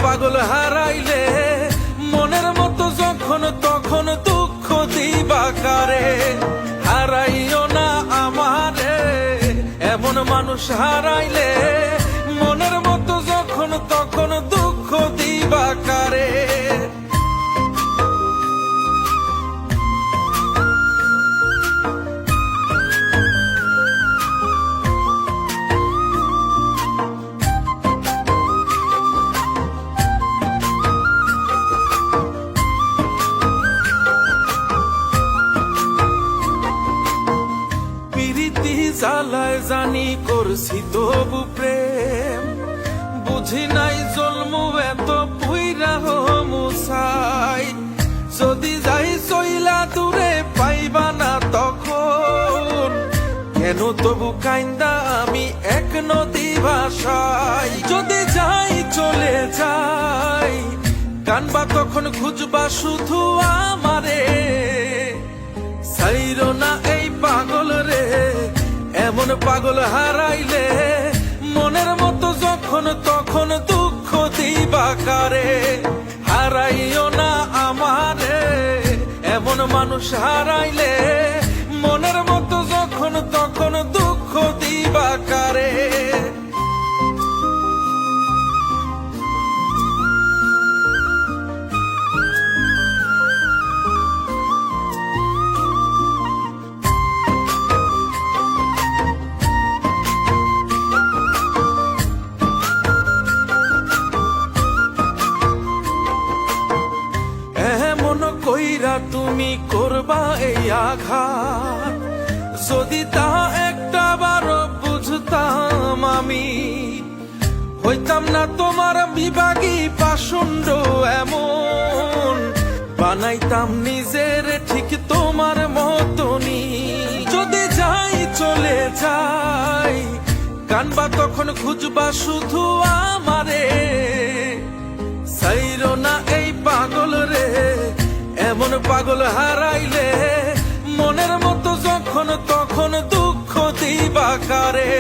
পাগল হারাইলে মনের মতো যখন তখন দুঃখ দিবা কারে। হারাইও না আমারে, এমন মানুষ হারাইলে মনের মতো যখন তখন দুঃখ দিবা কারে। জ্বালায় জানি করছি তবু প্রেম, বুঝি নাই জন্মু এত পুইরা মুসাই। যদি যাই চইলা দূরে পাইবা না তখন, কেন তবু কাইন্দা আমি এক নদী ভাষাই। যদি যাই চলে যাই কানবা তখন খুঁজবা শুধু আমারে। সাইরো না এই পাগল রে, এমন পাগল হারাইলে মনের মতো যখন তখন দুঃখ দিবা কারে। হারাইও না আমারে, এমন মানুষ হারাইলে মনের মতো যখন তখন দুঃখ দিবা কারে। কইরা তুমি করবা এই আঘাত, যদি তা একটা বার বুঝতাম আমি, হইতাম না তোমার বিভাগী পাষণ্ড এমন। বানাইতাম নিজের ঠিক তোমার মতনই। যদি যাই চলে যাই কানবা তখন খুঁজবা শুধু আমারে। সাইরো না এই পাগল রে, এমন পাগল হারাইলে মনের মতো যখন তখন দুঃখ দিবা কারে।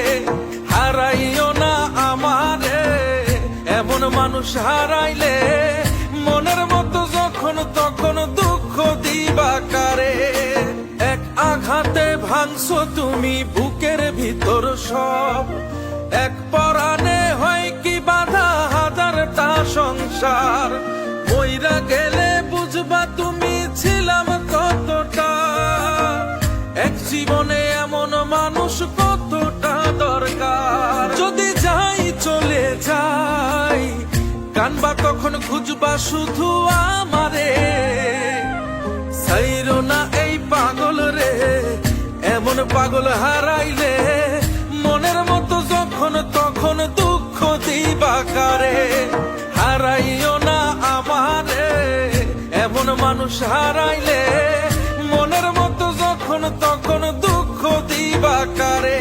হারাইও না আমারে, এমন মানুষ হারাইলে মনের মতো যখন তখন দুঃখ দিবা কারে। এক আঘাতে ভাঙছো তুমি বুকের ভিতর সব, এক পরাণে হয় কি বাধা হাজারটা সংসার। মইরা গেলে বুঝবা তুমি ছিলাম কতটা, এক জীবনে এমন মানুষ কতটা দরকার। যদি যাই চলে যাই কানবা তখন খুঁজবা শুধু আমারে। সাইরো না এই পাগল রে, এমন পাগল হারাইলে মনের মতো যখন তখন দুঃখ দিবা কারে। হারাইও না আমারে, এমন মানুষ হারাইলে মনের মতো যখন তখন দুঃখ দিবা কারে।